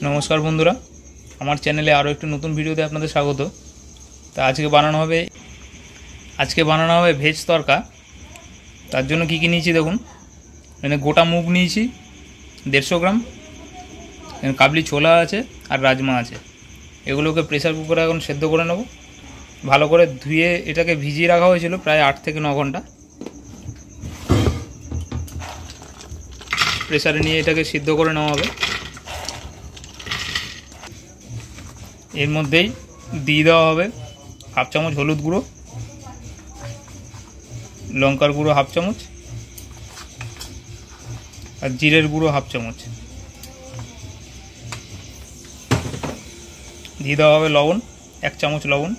नमस्कार बंधुरा আমার চ্যানেলে আরও একটি নতুন ভিডিওতে আপনাদের স্বাগত। তা আজকে বানানো হবে ভেজ তরকা। তার জন্য কি কি নিয়েছি দেখুন। এখানে গোটা মুগ নিয়েছি 150 গ্রাম, এখানে কাবলি ছোলা আছে আর রাজমা আছে। এগুলোকে প্রেসার কুকারে এখন সেদ্ধ করে নেব। ভালো করে ধুয়ে এটাকে ভিজিয়ে রাখা হয়েছিল প্রায় 8 থেকে 9 ঘন্টা। প্রেসারে নিয়ে এটাকে সিদ্ধ করে নেওয়া হবে। এর মধ্যেই দিয়ে দেওয়া হবে হাফ চামচ হলুদ গুঁড়ো, লঙ্কার গুঁড়ো হাফ চামচ আর জিরের গুঁড়ো হাফ চামচ। দিয়ে দেওয়া হবে লবণ 1 চামচ লবণ।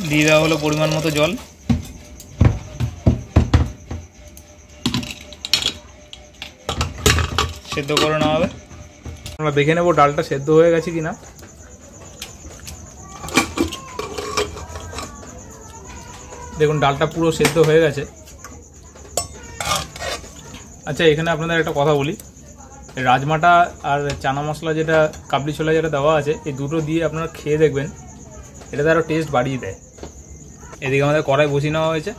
দিয়ে দেওয়া হলো পরিমাণ মতো জল। সেদ্ধ করে নেওয়া হবে। আমরা দেখে নেব ডালটা সেদ্ধ হয়ে গেছে কিনা। দেখুন ডালটা পুরো সেদ্ধ হয়ে গেছে। আচ্ছা, এখানে আপনাদের একটা কথা বলি, রাজমাটা আর চানা মশলা যেটা কাবলি ছোলা যেটা দেওয়া আছে, এই দুটো দিয়ে আপনারা খেয়ে দেখবেন, এটাতে আরও টেস্ট বাড়িয়ে দেয়। এদিকে আমাদের কড়াই বসিয়ে নেওয়া হয়েছে,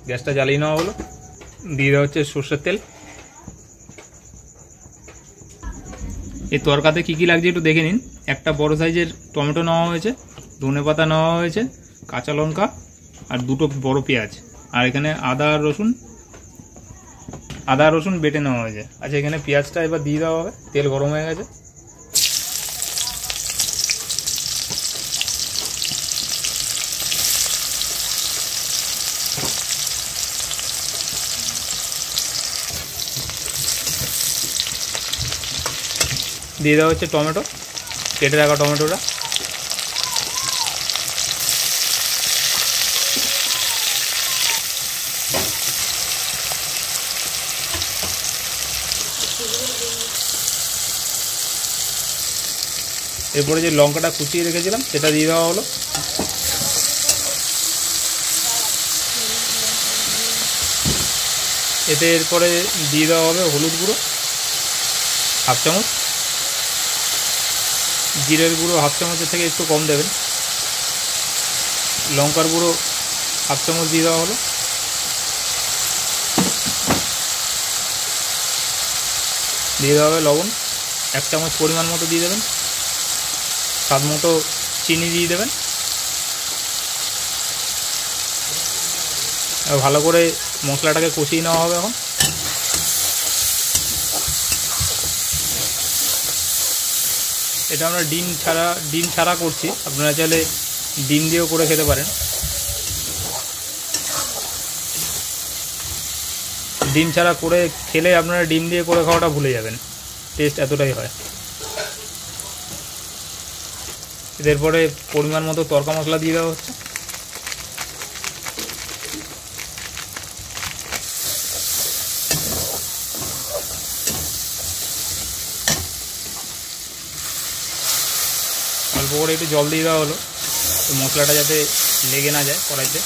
গ্যাসটা জ্বালিয়ে নেওয়া হলো। দিয়ে দেওয়া হচ্ছে সর্ষের তেল। এই তরকাতে কী কী লাগছে একটু দেখে নিন। একটা বড় সাইজের টমেটো নেওয়া হয়েছে, ধনেপাতা নেওয়া হয়েছে, কাঁচা লঙ্কা আর 2টো বড় পেঁয়াজ, আর এখানে আদা রসুন বেটে নেওয়া হয়েছে। আচ্ছা, এখানে পেঁয়াজটা এবার দিয়ে দেওয়া হবে। তেল গরম হয়ে গেছে। দিয়ে দেওয়া হচ্ছে টমেটো, কেটে রাখা টমেটোটা। এরপরে যে লঙ্কাটা কুচিয়ে রেখেছিলাম সেটা দিয়ে দেওয়া হলো। এতে এরপরে দিয়ে দেওয়া হবে হলুদ গুঁড়ো হাফ চামচ, জিরের গুঁড়ো হাফ চামচের থেকে একটু কম দেবেন, লঙ্কার গুঁড়ো হাফ চামচ দিয়ে দেওয়া হলো। দিয়ে দেওয়া হবে লবণ 1 চামচ পরিমাণ মতো দিয়ে দেবেন। স্বাদ মতো চিনি দিয়ে দেবেন। ভালো করে মশলাটাকে কষিয়ে নেওয়া হবে। এখন এটা আমরা ডিম ছাড়া করছি, আপনারা চাইলে ডিম দিয়েও করে খেতে পারেন। ডিম ছাড়া করে খেলে আপনারা ডিম দিয়ে করে খাওয়াটা ভুলে যাবেন, টেস্ট এতটাই হয়। এরপরে পরিমাণ মতো তরকা মশলা দিয়ে দেওয়া হচ্ছে। অল্প করে একটু জল দিয়ে দেওয়া হলো, মশলাটা যাতে লেগে না যায় কড়াইতে।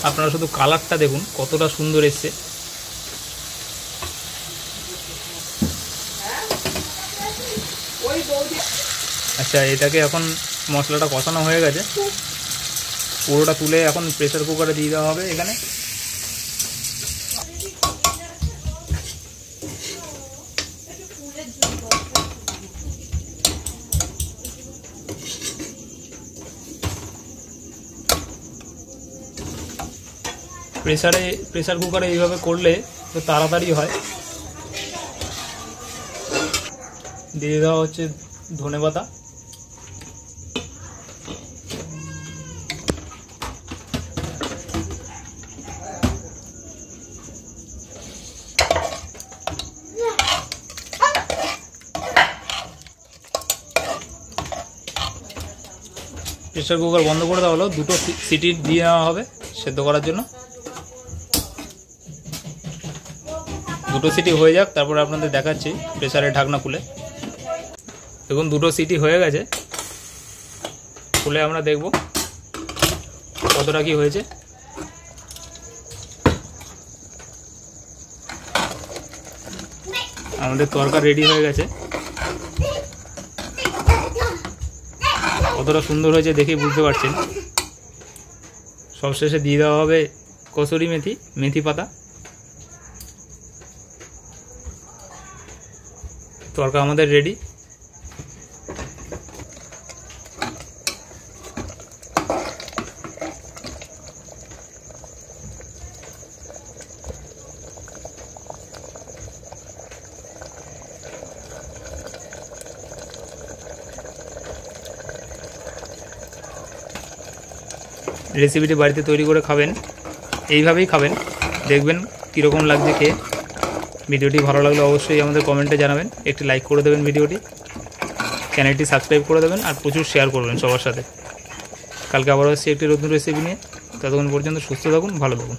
আপনারা শুধু কালারটা দেখুন কতটা সুন্দর এসছে। আচ্ছা, এটাকে এখন মশলাটা কষানো হয়ে গেছে, পুরোটা তুলে এখন প্রেসার কুকারে দিয়ে দেওয়া হবে। এখানে প্রেসার কুকারে এইভাবে করলে তো তাড়াতাড়ি হয়। দিয়ে দেওয়া হচ্ছে ধনেপাতা, প্রেসার কুকার বন্ধ করে দেওয়া হলো। 2টো সিটি দিয়ে নেওয়া হবে সেদ্ধ করার জন্য। দুটো সিটি হয়ে যাক, তারপরে আপনাদের দেখাচ্ছি প্রেসারের ঢাকনা খুলে। দেখুন দুটো সিটি হয়ে গেছে, খুলে আমরা দেখব কতটা কি হয়েছে। আমাদের তরকা রেডি হয়ে গেছে, কতটা সুন্দর হয়েছে দেখে বুঝতে পারছেন। সবশেষে দিয়ে দেওয়া হবে কসুরি মেথি, মেথি পাতা। তরকা আমাদের রেডি। রেসিপিটি বাড়িতে তৈরি করে খাবেন, এইভাবেই খাবেন, দেখবেন কীরকম লাগছে খেয়ে। ভিডিওটি ভালো লাগলে অবশ্যই আমাদের কমেন্টে জানাবেন, একটি লাইক করে দেবেন ভিডিওটি, চ্যানেলটি সাবস্ক্রাইব করে দেবেন আর প্রচুর শেয়ার করবেন সবার সাথে। কালকে আবার আসছি একটি নতুন রেসিপি নিয়ে। ততক্ষণ পর্যন্ত সুস্থ থাকুন, ভালো থাকুন।